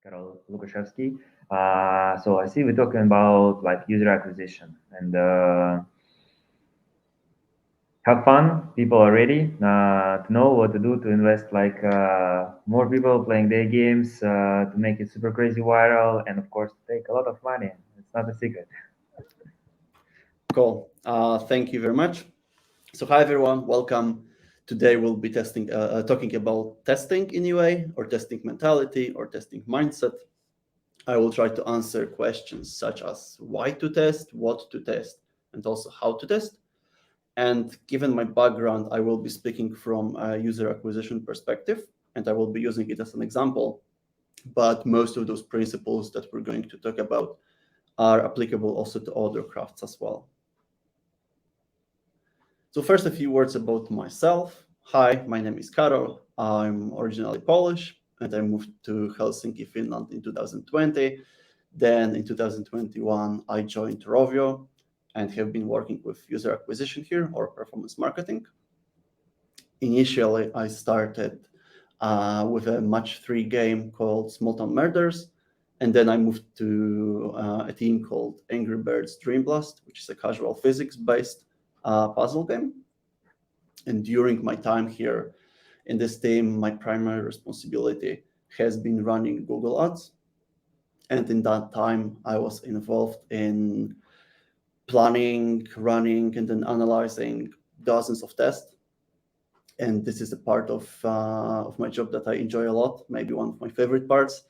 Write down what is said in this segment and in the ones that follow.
Karol Lukaszewski. So I see we're talking about like user acquisition and have fun. People are ready to know what to do to invest like more people playing their games to make it super crazy viral and of course take a lot of money. It's not a secret. Cool. Thank you very much. So hi everyone, welcome. Today we'll be talking about testing in UA or testing mentality or testing mindset. I will try to answer questions such as why to test, what to test, and also how to test. And given my background, I will be speaking from a user acquisition perspective, and I will be using it as an example. But most of those principles that we're going to talk about are applicable also to other crafts as well. So first, a few words about myself. Hi, my name is Karol. I'm originally Polish, and I moved to Helsinki, Finland in 2020. Then in 2021, I joined Rovio and have been working with user acquisition here or performance marketing. Initially, I started with a match 3 game called Small Town Murders, and then I moved to a team called Angry Birds Dream Blast, which is a casual physics-based puzzle game. And during my time here in this team, my primary responsibility has been running Google Ads. And in that time, I was involved in planning, running, and then analyzing dozens of tests. And this is a part of my job that I enjoy a lot, maybe one of my favorite parts.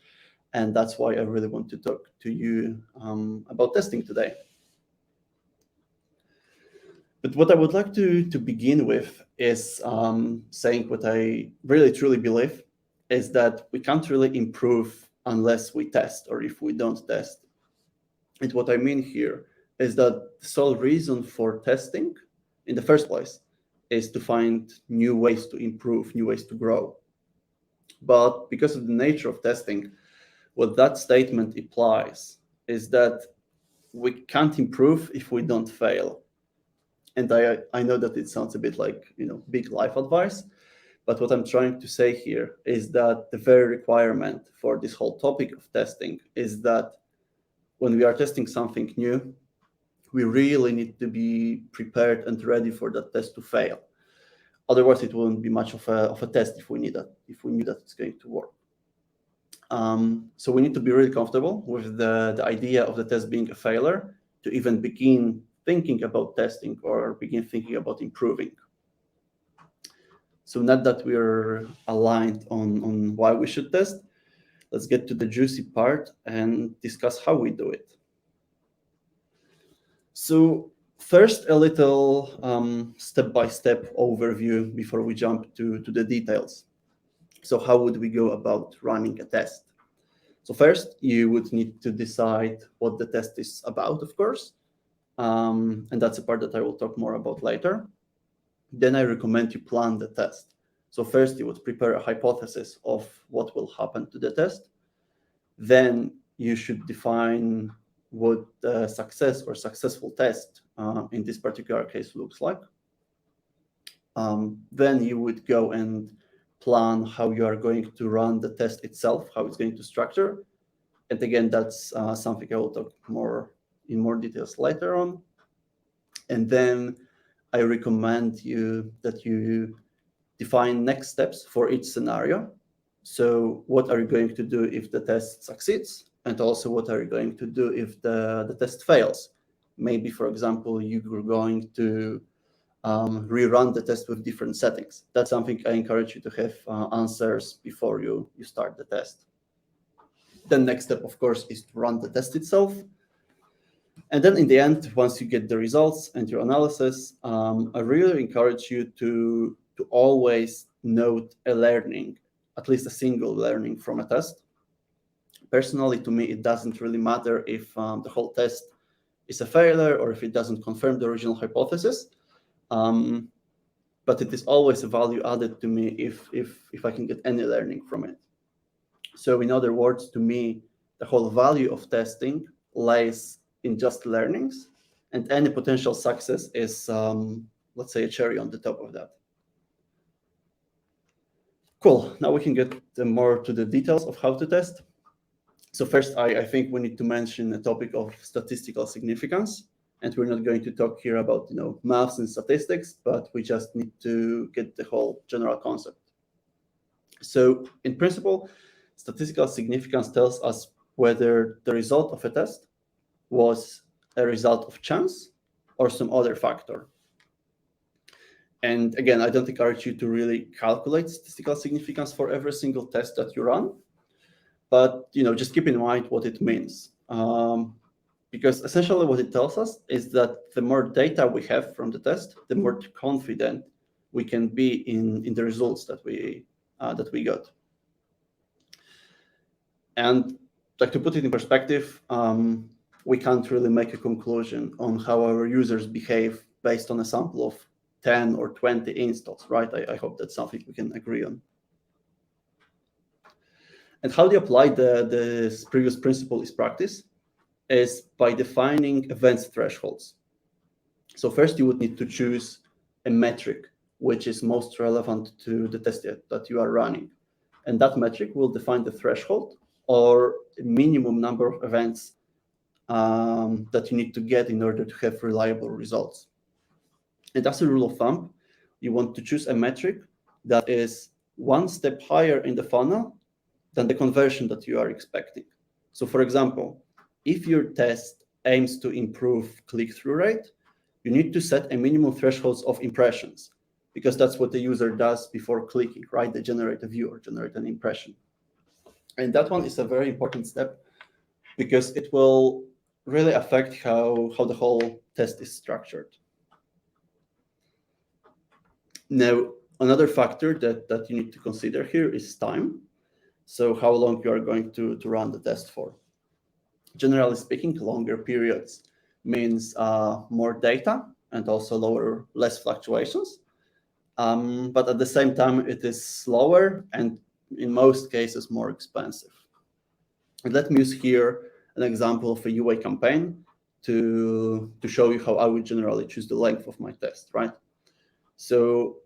And that's why I really want to talk to you about testing today. But what I would like to begin with is saying what I really truly believe is that we can't really improve unless we test or if we don't test. And what I mean here is that the sole reason for testing in the first place is to find new ways to improve, new ways to grow. But because of the nature of testing, what that statement implies is that we can't improve if we don't fail. And I know that it sounds a bit like, big life advice, but what I'm trying to say here is that the very requirement for this whole topic of testing is that when we are testing something new, we really need to be prepared and ready for that test to fail. Otherwise, it wouldn't be much of a test if we knew that it's going to work. So we need to be really comfortable with the idea of the test being a failure to even begin thinking about testing or begin thinking about improving. So now that we're aligned on why we should test, let's get to the juicy part and discuss how we do it. So first, a little step-by-step overview before we jump to the details. So how would we go about running a test? So first, you would need to decide what the test is about, of course. And that's a part that I will talk more about later. Then I recommend you plan the test. So first, you would prepare a hypothesis of what will happen to the test. Then you should define what the success or successful test in this particular case looks like. Then you would go and plan how you are going to run the test itself, how it's going to structure. And again, that's something I will talk in more details later on. And then I recommend you that you define next steps for each scenario. So what are you going to do if the test succeeds? And also what are you going to do if the test fails? Maybe, for example, you're going to rerun the test with different settings. That's something I encourage you to have answers before you start the test. The next step, of course, is to run the test itself. And then in the end, once you get the results and your analysis, I really encourage you to always note a learning, at least a single learning from a test. Personally, to me, it doesn't really matter if the whole test is a failure or if it doesn't confirm the original hypothesis. But it is always a value added to me if I can get any learning from it. So in other words, to me, the whole value of testing lies in just learnings, and any potential success is, let's say, a cherry on the top of that. Cool. Now we can get more to the details of how to test. So first, I think we need to mention the topic of statistical significance. And we're not going to talk here about maths and statistics, but we just need to get the whole general concept. So in principle, statistical significance tells us whether the result of a test was a result of chance or some other factor. And again, I don't encourage you to really calculate statistical significance for every single test that you run, but just keep in mind what it means. Because essentially what it tells us is that the more data we have from the test, the more confident we can be in the results that we got. And like, to put it in perspective, we can't really make a conclusion on how our users behave based on a sample of 10 or 20 installs, right? I hope that's something we can agree on. And how do you apply the previous principle is practice is by defining events thresholds. So first you would need to choose a metric which is most relevant to the test that you are running. And that metric will define the threshold or minimum number of events that you need to get in order to have reliable results. And as a rule of thumb, you want to choose a metric that is one step higher in the funnel than the conversion that you are expecting. So for example, if your test aims to improve click-through rate, you need to set a minimum thresholds of impressions, because that's what the user does before clicking, right? They generate a view or generate an impression. And that one is a very important step because it will really affect how the whole test is structured. Now, another factor that you need to consider here is time. So how long you are going to run the test for. Generally speaking, longer periods means more data and also less fluctuations. But at the same time, it is slower and in most cases more expensive. And let me use here an example of a UA campaign to show you how I would generally choose the length of my test, right? So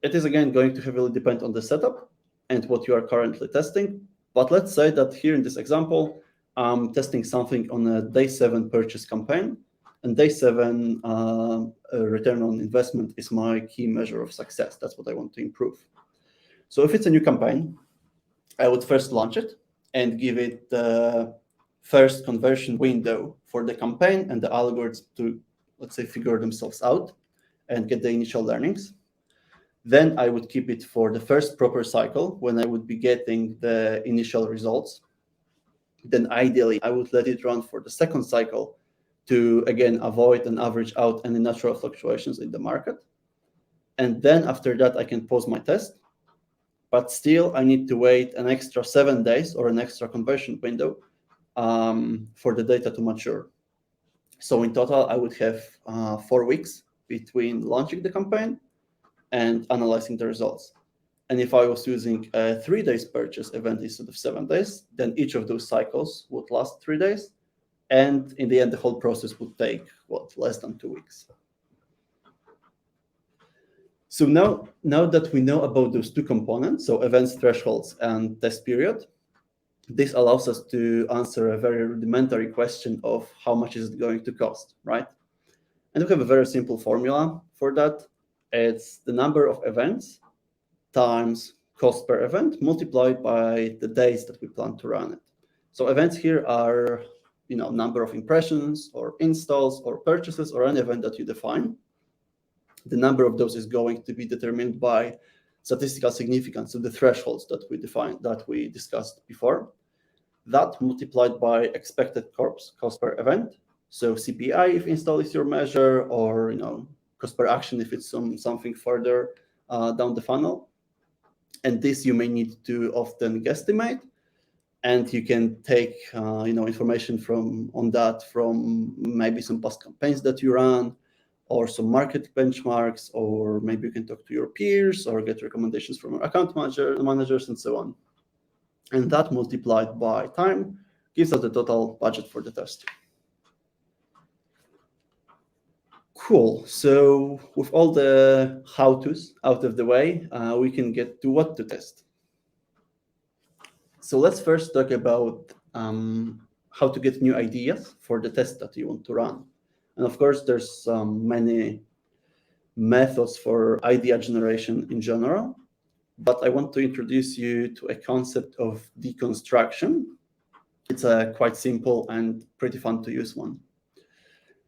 it is again going to heavily depend on the setup and what you are currently testing. But let's say that here in this example, I'm testing something on a day 7 purchase campaign, and day 7 return on investment is my key measure of success. That's what I want to improve. So if it's a new campaign, I would first launch it and give it the first conversion window for the campaign and the algorithms to, let's say, figure themselves out and get the initial learnings. Then I would keep it for the first proper cycle when I would be getting the initial results. Then ideally, I would let it run for the second cycle to, again, avoid and average out any natural fluctuations in the market. And then after that, I can pause my test. But still, I need to wait an extra 7 days or an extra conversion window for the data to mature. So in total, I would have 4 weeks between launching the campaign and analyzing the results. And if I was using a 3 days purchase event instead of 7 days, then each of those cycles would last 3 days. And in the end, the whole process would take, less than 2 weeks. So now that we know about those two components, so events thresholds and test period, this allows us to answer a very rudimentary question of how much is it going to cost, right? And we have a very simple formula for that. It's the number of events times cost per event multiplied by the days that we plan to run it. So events here are, number of impressions or installs or purchases or any event that you define. The number of those is going to be determined by statistical significance, so the thresholds that we defined, that we discussed before. That multiplied by expected cost per event. So CPI if install is your measure, or cost per action if it's something further down the funnel. And this you may need to often guesstimate, and you can take information on that from maybe some past campaigns that you run, or some market benchmarks, or maybe you can talk to your peers or get recommendations from your account managers and so on. And that multiplied by time gives us the total budget for the test. Cool. So with all the how-tos out of the way, we can get to what to test. So let's first talk about how to get new ideas for the test that you want to run. And of course, there's many methods for idea generation in general, but I want to introduce you to a concept of deconstruction. It's a quite simple and pretty fun to use one.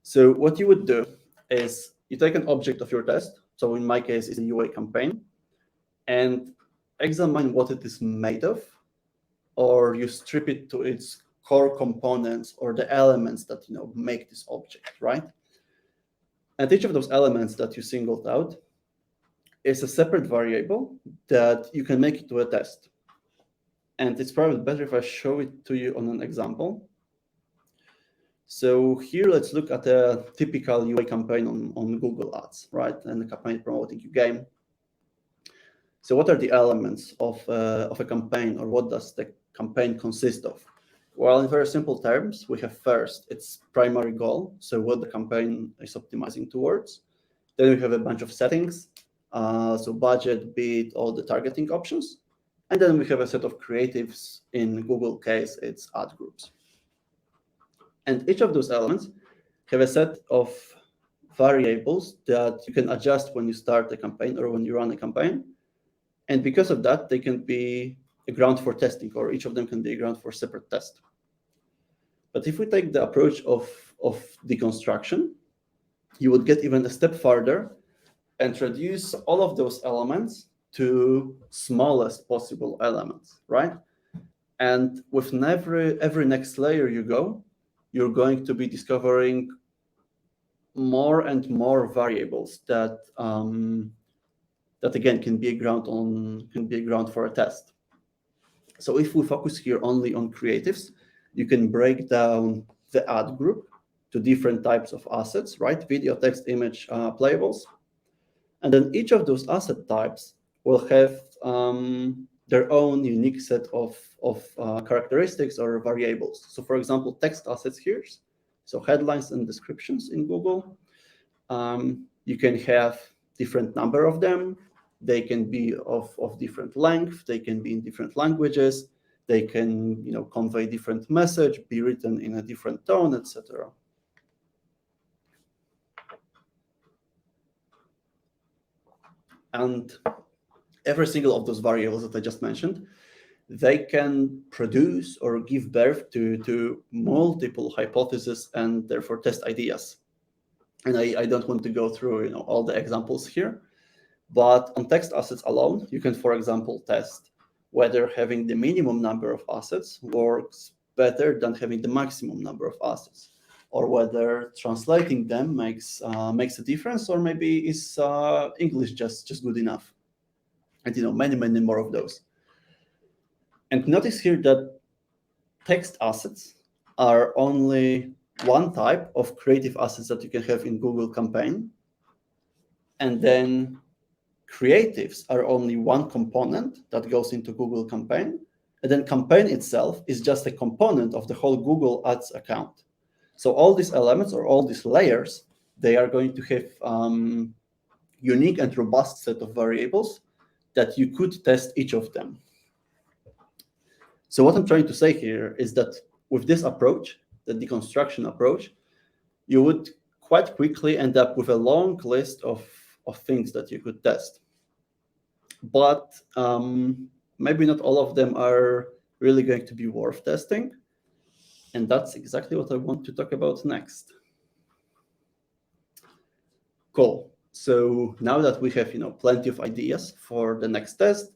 So what you would do is you take an object of your test. So in my case, it's a UA campaign, and examine what it is made of, or you strip it to its core components or the elements that make this object, right? And each of those elements that you singled out is a separate variable that you can make into a test. And it's probably better if I show it to you on an example. So here, let's look at a typical UA campaign on Google Ads, right? And a campaign promoting your game. So what are the elements of a campaign, or what does the campaign consist of? Well, in very simple terms, we have first its primary goal, so what the campaign is optimizing towards. Then we have a bunch of settings, so budget, bid, all the targeting options. And then we have a set of creatives. In Google case, it's ad groups. And each of those elements have a set of variables that you can adjust when you start a campaign or when you run a campaign. And because of that, they can be a ground for testing, or each of them can be a ground for separate test. But if we take the approach of deconstruction, you would get even a step further and reduce all of those elements to smallest possible elements, right? And with every next layer you go, you're going to be discovering more and more variables that that again can be a ground for a test. So if we focus here only on creatives, you can break down the ad group to different types of assets, right? Video, text, image, playables. And then each of those asset types will have their own unique set of characteristics or variables. So for example, text assets here, so headlines and descriptions in Google, you can have different number of them. They can be of different length. They can be in different languages. They can convey different message, be written in a different tone, etc. And every single of those variables that I just mentioned, they can produce or give birth to multiple hypotheses and therefore test ideas. And I don't want to go through all the examples here, but on text assets alone, you can, for example, test whether having the minimum number of assets works better than having the maximum number of assets, or whether translating them makes a difference, or maybe is English just good enough, and many more of those. And notice here that text assets are only one type of creative assets that you can have in Google Campaign, and then creatives are only one component that goes into Google Campaign, and then Campaign itself is just a component of the whole Google Ads account. So all these elements, or all these layers, they are going to have unique and robust set of variables that you could test each of them. So what I'm trying to say here is that with this approach, the deconstruction approach, you would quite quickly end up with a long list of things that you could test. But maybe not all of them are really going to be worth testing. And that's exactly what I want to talk about next. Cool. So now that we have plenty of ideas for the next test,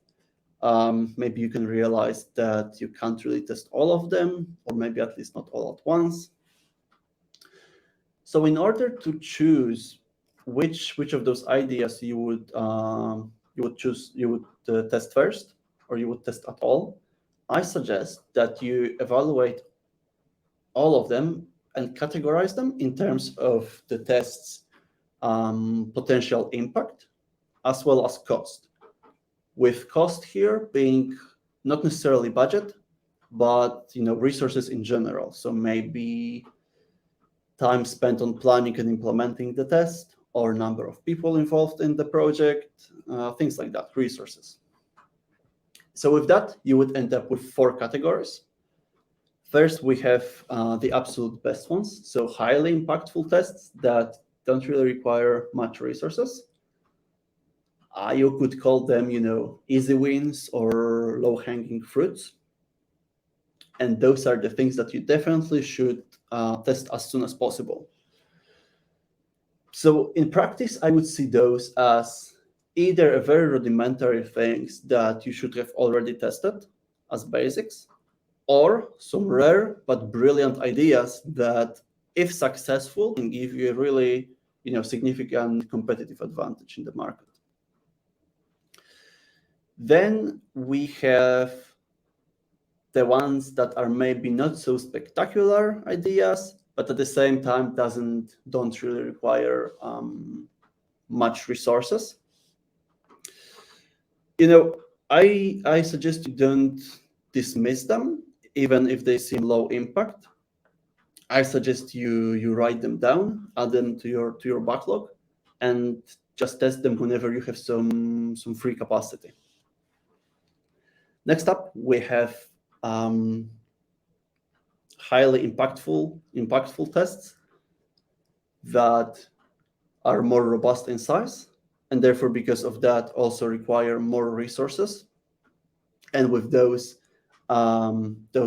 maybe you can realize that you can't really test all of them, or maybe at least not all at once. So in order to choose which of those ideas you would test first, or you would test at all, I suggest that you evaluate all of them and categorize them in terms of the test's potential impact as well as cost. With cost here being not necessarily budget, but resources in general. So maybe time spent on planning and implementing the test, or number of people involved in the project, things like that, resources. So with that, you would end up with 4 categories. First, we have the absolute best ones, so highly impactful tests that don't really require much resources. You could call them, easy wins or low-hanging fruits. And those are the things that you definitely should test as soon as possible. So in practice, I would see those as either a very rudimentary things that you should have already tested as basics, or some rare but brilliant ideas that, if successful, can give you a really significant competitive advantage in the market. Then we have the ones that are maybe not so spectacular ideas, but at the same time don't really require much resources. I suggest you don't dismiss them, even if they seem low impact. I suggest you write them down, add them to your backlog, and just test them whenever you have some free capacity. Next up, we have highly impactful tests that are more robust in size, and therefore, because of that, also require more resources. And with those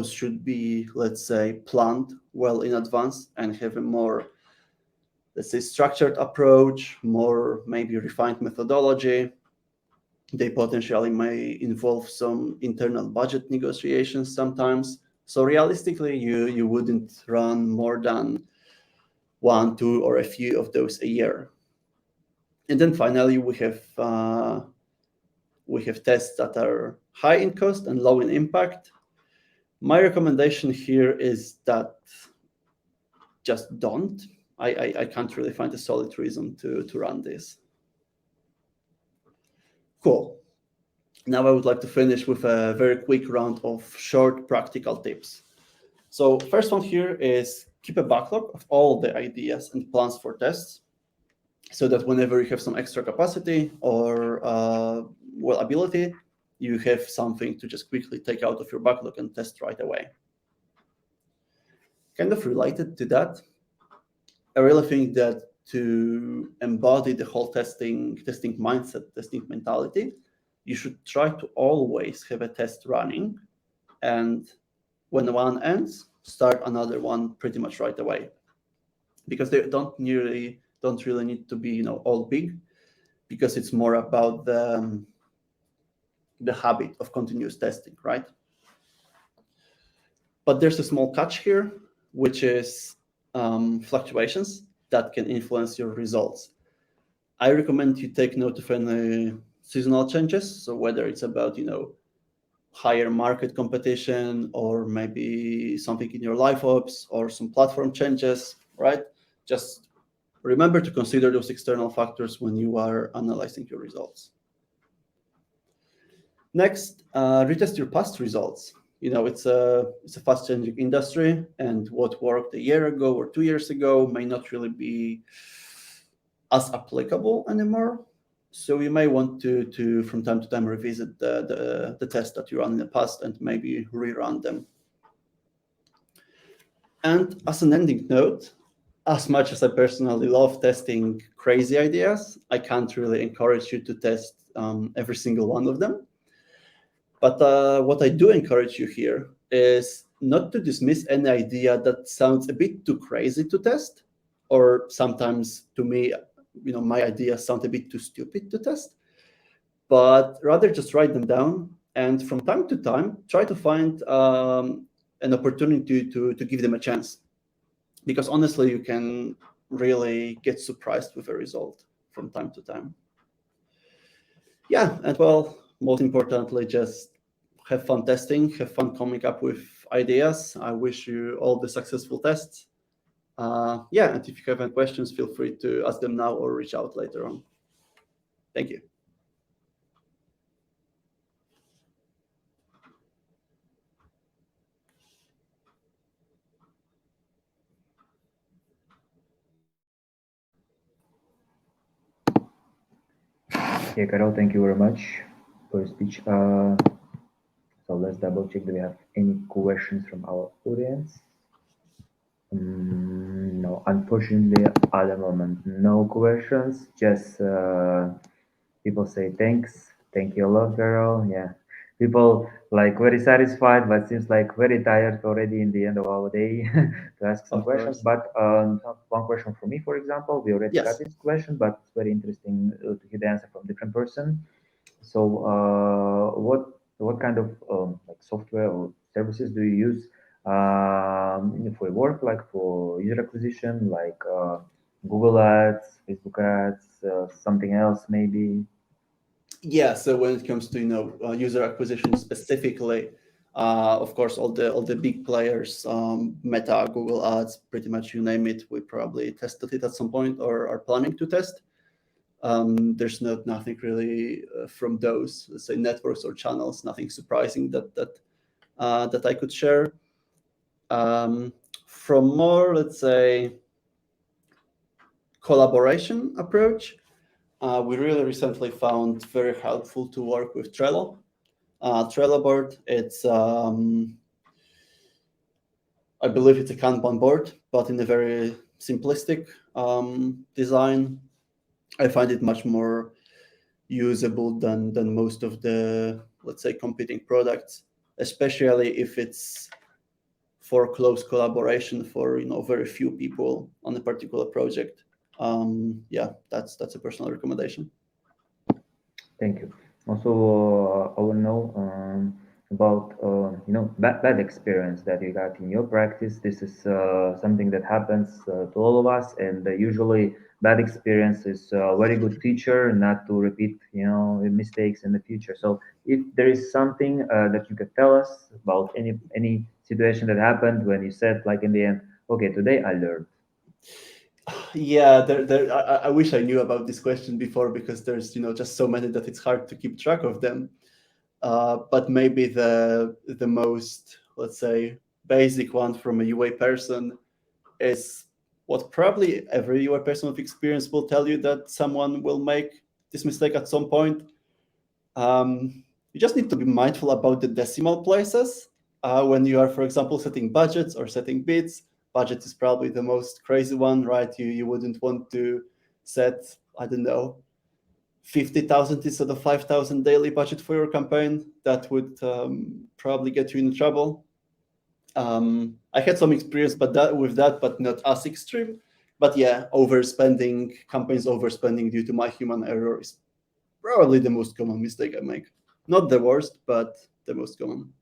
should be, let's say, planned well in advance and have a more, let's say, structured approach, more maybe refined methodology. They potentially may involve some internal budget negotiations sometimes. So realistically, you wouldn't run more than 1, 2, or a few of those a year. And then finally, we have tests that are high in cost and low in impact. My recommendation here is that just don't. I can't really find a solid reason to run this. Cool. Now I would like to finish with a very quick round of short practical tips. So first one here is keep a backlog of all the ideas and plans for tests, so that whenever you have some extra capacity or ability, you have something to just quickly take out of your backlog and test right away. Kind of related to that, I really think that to embody the whole testing mindset, testing mentality, you should try to always have a test running, and when one ends, start another one pretty much right away, because they don't really need to be all big, because it's more about the habit of continuous testing, right? But there's a small catch here, which is fluctuations that can influence your results. I recommend you take note of any seasonal changes. So whether it's about higher market competition, or maybe something in your live ops, or some platform changes, right? Just remember to consider those external factors when you are analyzing your results. Next, retest your past results. It's a fast-changing industry, and what worked a year ago or 2 years ago may not really be as applicable anymore. So you may want to from time to time revisit the tests that you ran in the past and maybe rerun them. And as an ending note, as much as I personally love testing crazy ideas, I can't really encourage you to test every single one of them. But what I do encourage you here is not to dismiss any idea that sounds a bit too crazy to test, or sometimes to me, my ideas sound a bit too stupid to test, but rather just write them down, and from time to time, try to find an opportunity to give them a chance. Because honestly, you can really get surprised with a result from time to time. Yeah, and well, most importantly, just have fun testing, have fun coming up with ideas. I wish you all the successful tests. Yeah, and if you have any questions, feel free to ask them now or reach out later on. Thank you. Yeah, Karol, thank you very much for your speech. So let's double check. Do we have any questions from our audience? No, unfortunately, at the moment, no questions. Just people say thanks, thank you a lot, Carol. Yeah, people like very satisfied, but seems like very tired already in the end of our day to ask some Of questions. course. But one question for me, for example, we already got Yes. this question, but it's very interesting to hear the answer from different person. So, what kind of like software or services do you use for work, like for user acquisition, like Google Ads, Facebook Ads, something else maybe? Yeah. So when it comes to user acquisition specifically, of course, all the big players, Meta, Google Ads, pretty much you name it, we probably tested it at some point or are planning to test. There's nothing really from those, let's say, networks or channels, nothing surprising that I could share. From more, let's say, collaboration approach, we really recently found very helpful to work with Trello. Trello board, I believe it's a Kanban board, but in a very simplistic design. I find it much more usable than most of the, let's say, competing products, especially if it's for close collaboration for very few people on a particular project. Yeah, that's a personal recommendation. Thank you. Also, I want to know about bad experience that you got in your practice. This is something that happens to all of us, and usually bad experience is a very good feature not to repeat mistakes in the future. So, if there is something that you could tell us about any situation that happened when you said like in the end, okay, today I learned. Yeah, I wish I knew about this question before, because there's just so many that it's hard to keep track of them. But maybe the most, let's say, basic one from a UA person is what probably every UA person with experience will tell you, that someone will make this mistake at some point. You just need to be mindful about the decimal places when you are, for example, setting budgets or setting bids. Budget is probably the most crazy one, right? You wouldn't want to set, I don't know, 50,000 instead of 5,000 daily budget for your campaign. That would probably get you in trouble. I had some experience, with that, but not as extreme. But yeah, overspending, campaigns overspending due to my human error is probably the most common mistake I make. Not the worst, but the most common.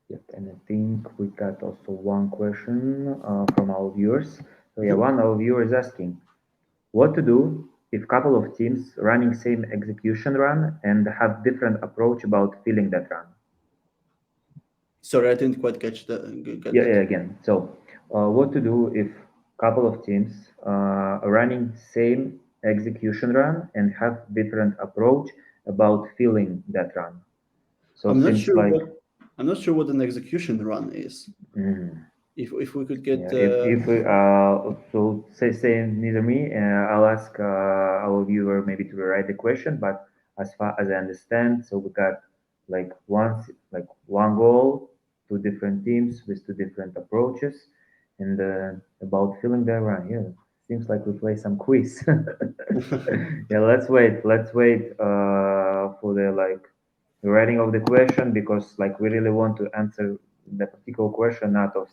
Yep, and I think we got also one question from our viewers. So yeah, Mhm. one of our viewers asking, what to do if couple of teams running same execution run and have different approach about filling that run? Sorry, I didn't quite get Yeah, that. again. So, what to do if couple of teams are running same execution run and have different approach about filling that run? So I'm not seems sure like what I'm not sure what an execution run is. mm, If we could get yeah. If we so say neither me, I'll ask our viewer maybe to rewrite the question. But as far as I understand, so we got like one goal, two different teams with two different approaches, and about filling the run. Yeah, seems like we play some quiz. Yeah, let's wait for the the writing of the question, because like we really want to answer the particular question, not of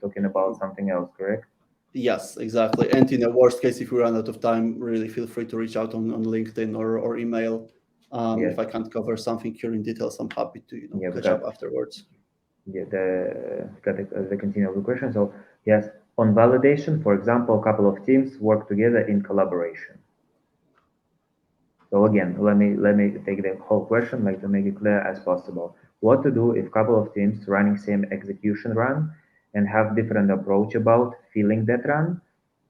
talking about something else, correct? Yes, exactly. And in a worst case, if we run out of time, really feel free to reach out on LinkedIn or email. Yes. If I can't cover something here in details, I'm happy to Yeah, we catch up got afterwards. the continue of the question. So yes, on validation, for example, a couple of teams work together in collaboration. So again, let me take the whole question, like to make it clear as possible. What to do if couple of teams running same execution run and have different approach about filling that run?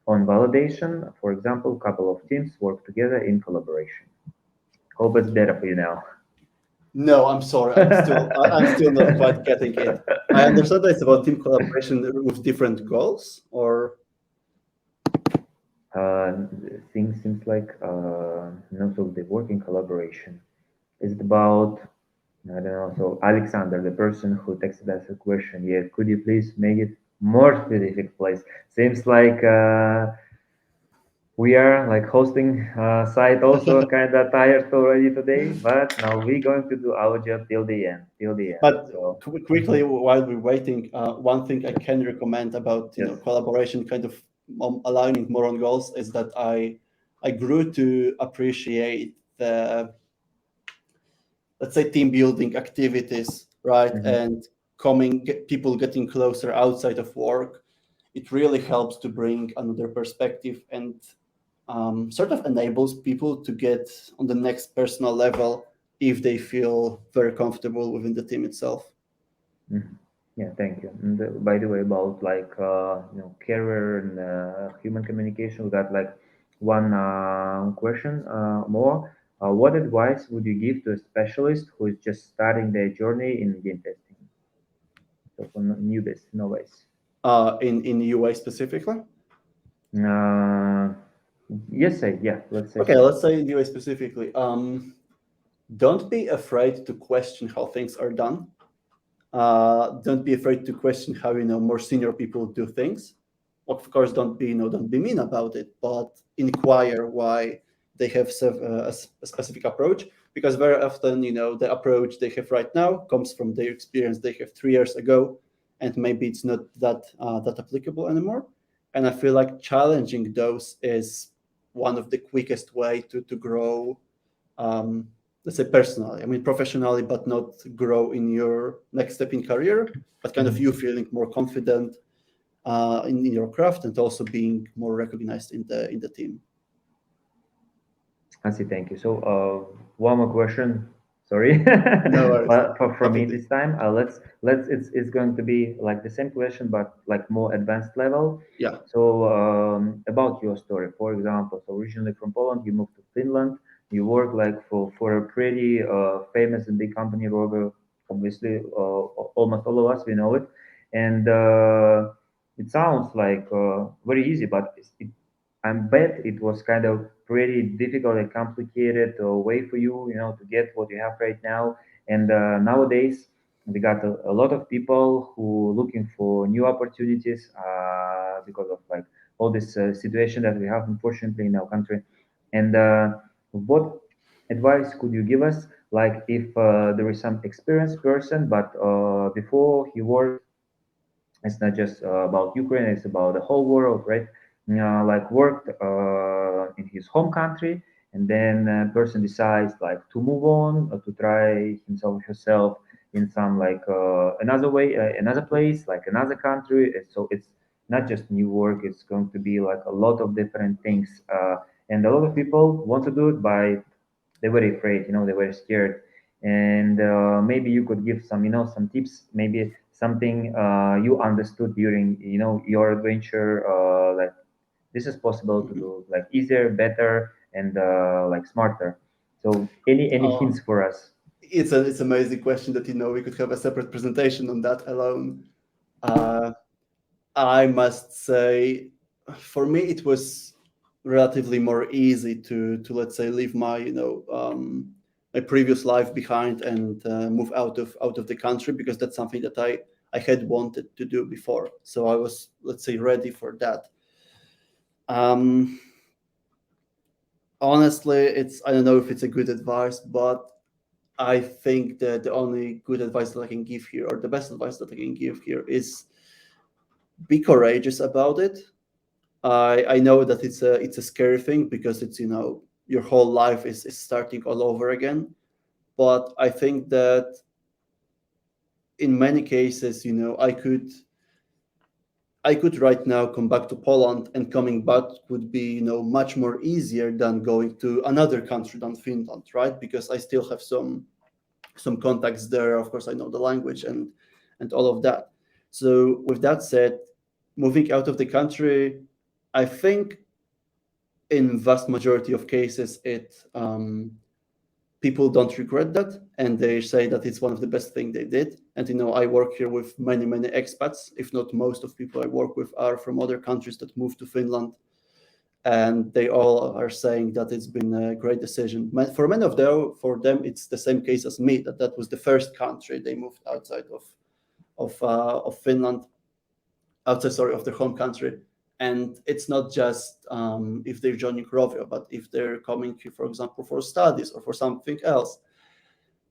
On validation, for example, couple of teams work together in collaboration. Hope it's better for you now. No, I'm sorry. I'm still not quite getting it. I understand that it's about team collaboration with different goals, or Uh, things seems like so the working collaboration. Is it about I don't know. So Alexander, the person who texted us a question, yeah, could you please make it more specific, please? Seems like we are like hosting site also kind of tired already today, but now we're going to do our job till the end. But So quickly, while we're waiting, one thing I can recommend about yes. collaboration, kind of aligning more on goals, is that I grew to appreciate the, let's say, team building activities, right? Mhm. And people getting closer outside of work. It really helps to bring another perspective and sort of enables people to get on the next personal level if they feel very comfortable within the team itself. Mhm. Yeah, thank you. And by the way, about like career and human communication, we got like one question more. What advice would you give to a specialist who is just starting their journey in game testing? So for newbies, novice. In UA specifically. Uh, yes, say yeah. Let's say Okay, so. let's say in UA specifically. Don't be afraid to question how things are done. Don't be afraid to question how more senior people do things. Of course, don't be mean about it, but inquire why they have a specific approach. Because very often, the approach they have right now comes from their experience they have 3 years ago, and maybe it's not that applicable anymore. And I feel like challenging those is one of the quickest way to grow, um, let's say personally. I mean professionally, but not grow in your next step in career, but kind of Mhm. you feeling more confident in your craft and also being more recognized in the team. I see. Thank you. So, one more question. Sorry, No worries. but for Happy me to. this time, let's it's going to be like the same question, but like more advanced level. Yeah. So, about your story, for example, so originally from Poland, you moved to Finland. You work like for a pretty famous and big company, Rovio. Obviously, almost all of us we know it, and it sounds like very easy, but I bet it was kind of pretty difficult and complicated way for you, to get what you have right now. And nowadays, we got a lot of people who looking for new opportunities because of like all this situation that we have, unfortunately, in our country. And what advice could you give us? Like if there is some experienced person, but before he worked, it's not just about Ukraine; it's about the whole world, right? Like worked in his home country, and then a person decides like to move on or to try himself herself in some like another way, another place, like another country. So it's not just new work; it's going to be like a lot of different things, and a lot of people want to do it by they were afraid, they were scared. And maybe you could give some, some tips, maybe something you understood during, your adventure, like this is possible to Mhm. do like easier, better, and like smarter. So any Oh, hints for us? it's an amazing question that we could have a separate presentation on that alone. Uh, I must say, for me, it was relatively more easy to let's say leave my my previous life behind and move out of the country, because that's something that I had wanted to do before. So I was, let's say, ready for that. Um, Honestly, it's I don't know if it's a good advice, but I think that the only good advice that I can give here, or the best advice that I can give here, is be courageous about it. I know that it's a scary thing, because it's your whole life is starting all over again. But I think that in many cases, I could right now come back to Poland, and coming back would be much more easier than going to another country than Finland, right? Because I still have some contacts there. Of course, I know the language and all of that. So with that said, moving out of the country, I think in vast majority of cases people don't regret that, and they say that it's one of the best thing they did. And I work here with many expats. If not most of people I work with are from other countries that moved to Finland, and they all are saying that it's been a great decision. For many of them, it's the same case as me. That was the first country they moved outside of Finland, outside, sorry, of their home country. And it's not just if they're joining Rovio, but if they're coming, for example, for studies or for something else.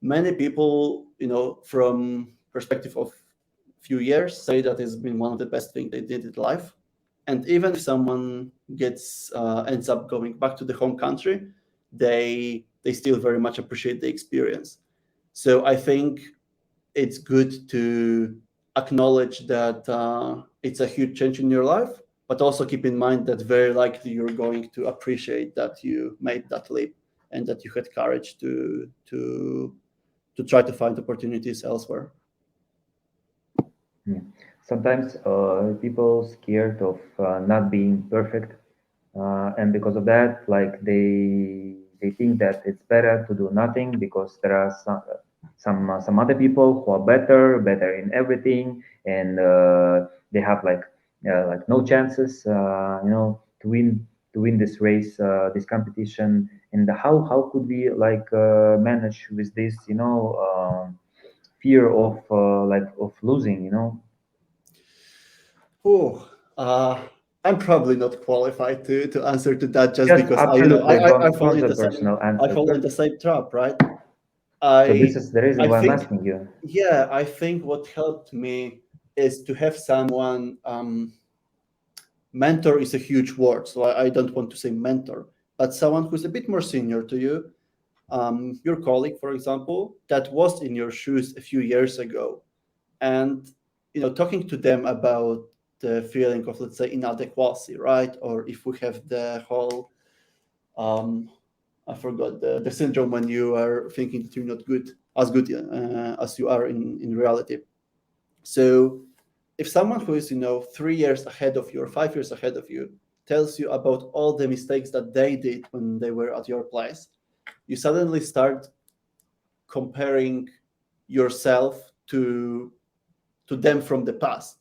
Many people, from perspective of few years, say that it's been one of the best things they did in life. And even if someone ends up going back to the home country, they still very much appreciate the experience. So I think it's good to acknowledge that it's a huge change in your life, but also keep in mind that very likely you're going to appreciate that you made that leap and that you had courage to try to find opportunities elsewhere. Yeah. Sometimes people scared of not being perfect, and because of that, like they think that it's better to do nothing because there are some other people who are better in everything, and they have like no chances, to win this race, this competition. And how could we like manage with this, fear of of losing, Oh, I'm probably not qualified to answer to that just Just because absolutely, I fall don't in a the same personal answer. trap, right? So this I is the reason I why I'm think asking you. yeah, I think what helped me is to have someone. Mentor is a huge word, so I don't want to say mentor, but someone who's a bit more senior to you, your colleague, for example, that was in your shoes a few years ago, and talking to them about the feeling of, let's say, inadequacy, right? Or if we have the whole I forgot the syndrome when you are thinking that you're not good as you are in reality. So if someone who is 3 years ahead of you or 5 years ahead of you tells you about all the mistakes that they did when they were at your place, you suddenly start comparing yourself to them from the past,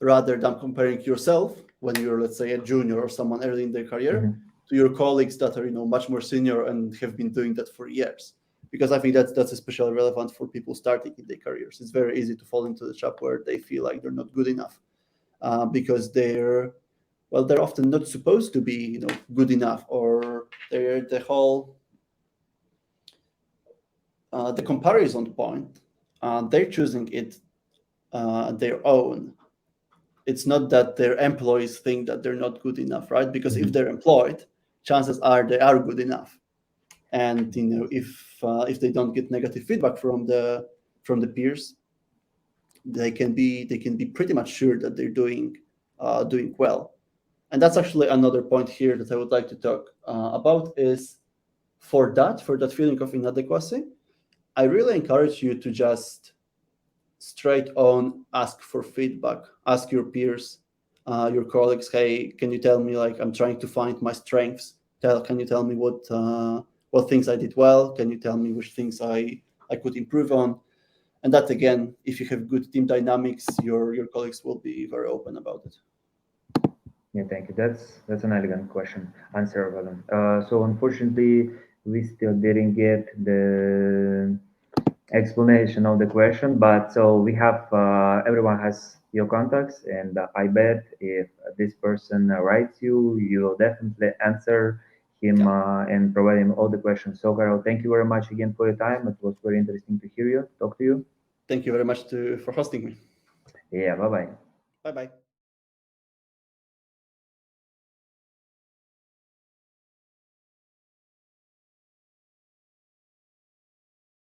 rather than comparing yourself when you're, let's say, a junior or someone early in their career Mhm. to your colleagues that are much more senior and have been doing that for years. Because I think that's especially relevant for people starting in their careers. It's very easy to fall into the trap where they feel like they're not good enough, because they're often not supposed to be good enough, or they're the comparison point, they're choosing it their own. It's not that their employees think that they're not good enough, right? Because if Mhm. they're employed, chances are they are good enough. And if they don't get negative feedback from the peers, they can be pretty much sure that they're doing well. And that's actually another point here that I would like to talk about is for that feeling of inadequacy. I really encourage you to just straight on ask for feedback. Ask your peers, your colleagues, hey, can you tell me, like, I'm trying to find my strengths. Can you tell me what things I did well? Can you tell me which things I could improve on? And that, again, if you have good team dynamics, your colleagues will be very open about it. Yeah, thank you. That's an elegant question, answer, Vadim. So unfortunately, we still didn't get the explanation of the question, but so we have everyone has your contacts, and I bet if this person writes you, you will definitely answer him Yeah. and provide him all the questions. So, Carol, thank you very much again for your time. It was very interesting to hear you, talk to you. Thank you very much for hosting me. Yeah, bye bye. Bye bye.